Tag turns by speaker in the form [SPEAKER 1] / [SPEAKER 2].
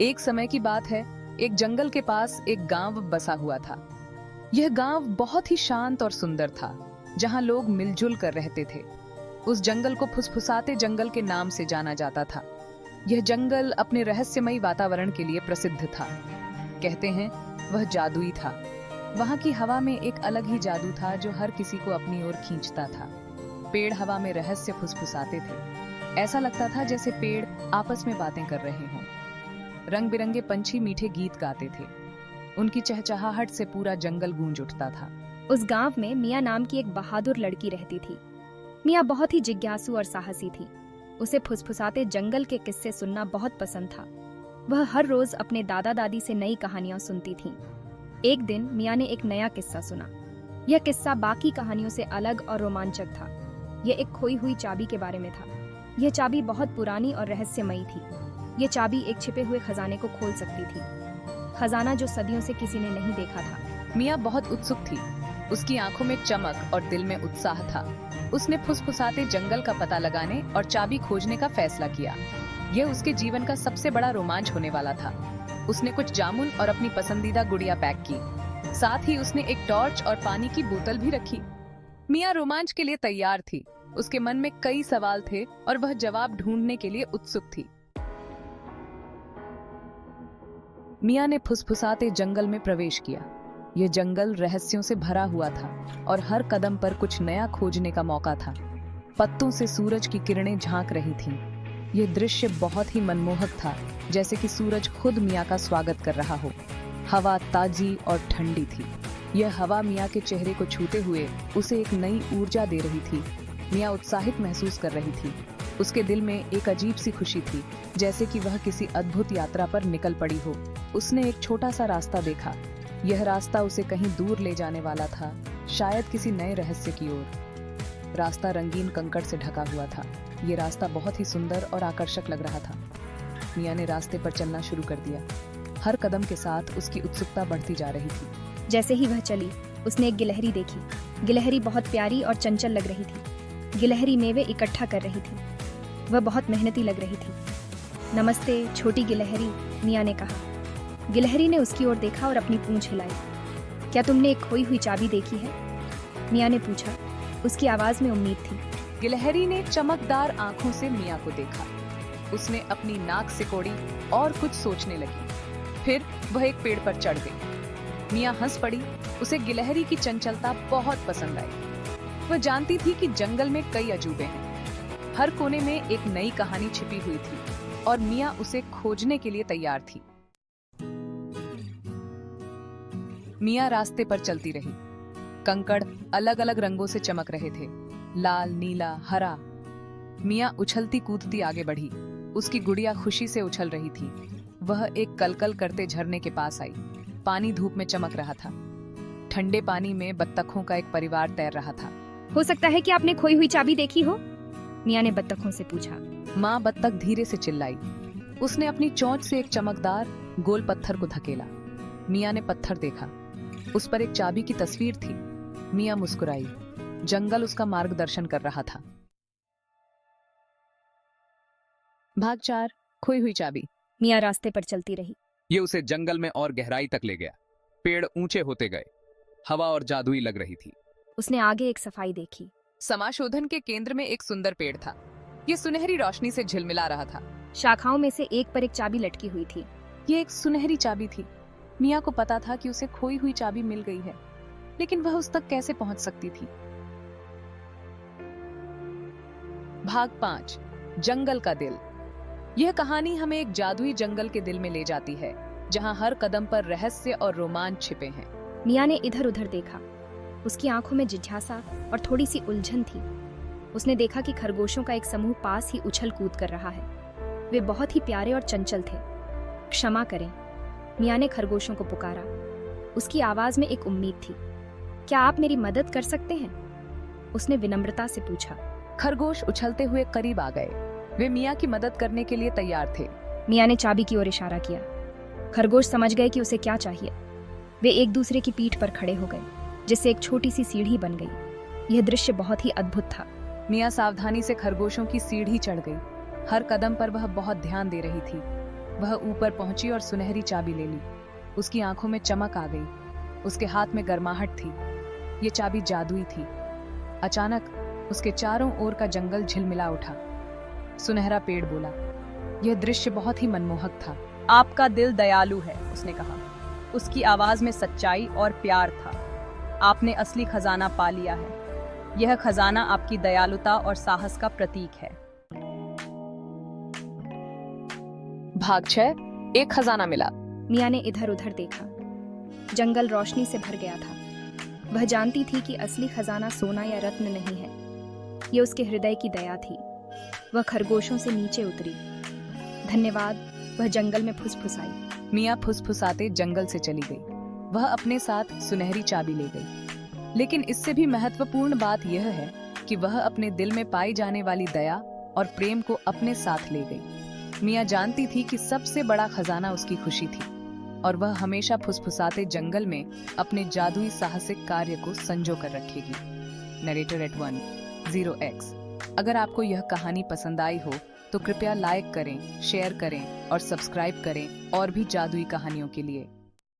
[SPEAKER 1] एक समय की बात है, एक जंगल के पास एक गांव बसा हुआ था। यह गांव बहुत ही शांत और सुंदर था, जहां लोग मिलजुल कर रहते थे। उस जंगल को फुसफुसाते जंगल के नाम से जाना जाता था। यह जंगल अपने रहस्यमयी वातावरण के लिए प्रसिद्ध था। कहते हैं वह जादुई था। वहां की हवा में एक अलग ही जादू था जो हर किसी को अपनी ओर खींचता था। पेड़ हवा में रहस्य फुसफुसाते थे। ऐसा लगता था जैसे पेड़ आपस में बातें कर रहे हों। रंग बिरंगे पंछी मीठे गीत गाते थे। उनकी चहचहाहट से पूरा जंगल गूंज उठता था।
[SPEAKER 2] उस गांव में मिया नाम की एक बहादुर लड़की रहती थी। मिया बहुत ही जिज्ञासु और साहसी थी। उसे फुसफुसाते जंगल के किस्से सुनना बहुत पसंद था। वह हर रोज अपने दादा दादी से नई कहानियां सुनती थीं। एक दिन मिया ने एक नया किस्सा सुना। यह किस्सा बाकी कहानियों से अलग और रोमांचक था। यह एक खोई हुई चाबी के बारे में था। यह चाबी बहुत पुरानी और रहस्यमयी थी। यह चाबी एक छिपे हुए खजाने को खोल सकती थी, खजाना जो सदियों से किसी ने नहीं देखा था।
[SPEAKER 1] मिया बहुत उत्सुक थी। उसकी आंखों में चमक और दिल में उत्साह था। उसने फुसफुसाते जंगल का पता लगाने और चाबी खोजने का फैसला किया। यह उसके जीवन का सबसे बड़ा रोमांच होने वाला था। उसने कुछ जामुन और अपनी पसंदीदा गुड़िया पैक की। साथ ही उसने एक टॉर्च और पानी की बोतल भी रखी। मिया रोमांच के लिए तैयार थी। उसके मन में कई सवाल थे और वह जवाब ढूंढने के लिए उत्सुक थी। मिया ने फुसफुसाते जंगल में प्रवेश किया। यह जंगल रहस्यों से भरा हुआ था और हर कदम पर कुछ नया खोजने का मौका था। पत्तों से सूरज की किरणें झांक रही थीं। यह दृश्य बहुत ही मनमोहक था, जैसे कि सूरज खुद मिया का स्वागत कर रहा हो। हवा ताजी और ठंडी थी। यह हवा मिया के चेहरे को छूते हुए उसे एक नई ऊर्जा दे रही थी। मिया उत्साहित महसूस कर रही थी। उसके दिल में एक अजीब सी खुशी थी, जैसे कि वह किसी अद्भुत यात्रा पर निकल पड़ी हो। उसने एक छोटा सा रास्ता देखा। यह रास्ता उसे कहीं दूर ले जाने वाला था, शायद किसी नए रहस्य की ओर। रास्ता रंगीन कंकड़ से ढका हुआ था। यह रास्ता बहुत ही सुंदर और आकर्षक लग रहा था। मिया ने रास्ते पर चलना शुरू कर दिया। हर कदम के साथ उसकी उत्सुकता बढ़ती जा रही थी।
[SPEAKER 2] जैसे ही वह चली, उसने एक गिलहरी देखी। गिलहरी बहुत प्यारी और चंचल लग रही थी। गिलहरी मेवे इकट्ठा कर रही थी। वह बहुत मेहनती लग रही थी। नमस्ते छोटी गिलहरी, मिया ने कहा। गिलहरी ने उसकी ओर देखा और अपनी पूंछ हिलाई। क्या तुमने एक खोई हुई चाबी देखी है? मिया ने पूछा। उसकी आवाज में उम्मीद थी।
[SPEAKER 1] गिलहरी ने चमकदार आंखों से मिया को देखा। उसने अपनी नाक सिकोड़ी और कुछ सोचने लगी। फिर वह एक पेड़ पर चढ़ गई। मिया हंस पड़ी। उसे गिलहरी की चंचलता बहुत पसंद आई। वह जानती थी कि जंगल में कई अजूबे हैं। हर कोने में एक नई कहानी छिपी हुई थी और मिया उसे खोजने के लिए तैयार थी। मिया रास्ते पर चलती रही। कंकड़ अलग अलग रंगों से चमक रहे थे, लाल, नीला, हरा। मिया उछलती कूदती आगे बढ़ी। उसकी गुड़िया खुशी से उछल रही थी। वह एक कलकल करते झरने के पास आई। पानी धूप में चमक रहा था। ठंडे पानी में बत्तखों का एक परिवार तैर रहा था।
[SPEAKER 2] हो सकता है कि आपने खोई हुई चाबी देखी हो? मिया ने बत्तखों से पूछा।
[SPEAKER 1] माँ बत्तख धीरे से चिल्लाई। उसने अपनी चोंच से एक चमकदार गोल पत्थर को धकेला। मिया ने पत्थर देखा। उस पर एक चाबी की तस्वीर थी। मिया मुस्कुराई। जंगल उसका मार्गदर्शन कर रहा था। भाग 4, खोई हुई चाबी।
[SPEAKER 2] मिया रास्ते पर चलती रही।
[SPEAKER 3] ये उसे जंगल में और गहराई तक ले गया। पेड़ ऊंचे होते गए। हवा और जादुई लग रही थी।
[SPEAKER 2] उसने आगे एक सफाई देखी।
[SPEAKER 1] समाशोधन के केंद्र में एक सुंदर पेड़ था। यह सुनहरी रोशनी से झिलमिला रहा था।
[SPEAKER 2] शाखाओं में से एक पर एक चाबी लटकी हुई थी।
[SPEAKER 1] यह एक सुनहरी चाबी थी। मिया को पता था कि उसे खोई हुई चाबी मिल गई है, लेकिन वह उस तक कैसे पहुंच सकती थी। भाग 5, जंगल का दिल। यह कहानी हमें एक जादुई जंगल के दिल में ले जाती है, जहां हर कदम पर रहस्य और रोमांच छिपे हैं।
[SPEAKER 2] मिया ने इधर उधर देखा। उसकी आंखों में जिज्ञासा और थोड़ी सी उलझन थी। उसने देखा कि खरगोशों का एक समूह पास ही उछल कूद कर रहा है। वे बहुत ही प्यारे और चंचल थे। क्षमा करें, मिया ने खरगोशों को पुकारा। उसकी आवाज में एक उम्मीद थी। क्या आप मेरी मदद कर सकते हैं? उसने विनम्रता से पूछा।
[SPEAKER 1] खरगोश उछलते हुए करीब आ गए। वे मिया की मदद करने के लिए तैयार थे।
[SPEAKER 2] मिया ने चाबी की ओर इशारा किया। खरगोश समझ गए कि उसे क्या चाहिए। वे एक दूसरे की पीठ पर खड़े हो गए, जिससे एक छोटी सी सीढ़ी बन गई। यह दृश्य बहुत ही अद्भुत था।
[SPEAKER 1] मिया सावधानी से खरगोशों की सीढ़ी चढ़ गई। हर कदम पर वह बहुत ध्यान दे रही थी। वह ऊपर पहुंची और सुनहरी चाबी ले ली। उसकी आंखों में चमक आ गई, उसके हाथ में गर्माहट थी। ये चाबी जादुई थी। अचानक उसके चारों ओर का जंगल झिलमिला उठा। सुनहरा पेड़ बोला। यह दृश्य बहुत ही मनमोहक था।
[SPEAKER 4] आपका दिल दयालु है, उसने कहा। उसकी आवाज में सच्चाई और प्यार था। आपने असली खजाना पा लिया है। यह खजाना आपकी दयालुता और साहस का प्रतीक है।
[SPEAKER 1] भाग 6। एक खजाना मिला।
[SPEAKER 2] मिया ने इधर उधर देखा। जंगल रोशनी से भर गया था। वह जानती थी कि असली खजाना सोना या रत्न नहीं है, ये उसके हृदय की दया थी। वह खरगोशों से नीचे उतरी। धन्यवाद, वह जंगल में फुसफुसाई।
[SPEAKER 1] मिया फुसफुसाते जंगल से चली गई। वह अपने साथ सुनहरी चाबी ले गई। लेकिन इससे भी महत्वपूर्ण बात यह है कि वह अपने दिल में पाई जाने वाली दया और प्रेम को अपने साथ ले गई। मिया जानती थी कि सबसे बड़ा खजाना उसकी खुशी थी और वह हमेशा फुसफुसाते जंगल में अपने जादुई साहसिक कार्य को संजो कर रखेगी। Narrator @10x। अगर आपको यह कहानी पसंद आई हो तो कृपया लाइक करें, शेयर करें और सब्सक्राइब करें और भी जादुई कहानियों के लिए।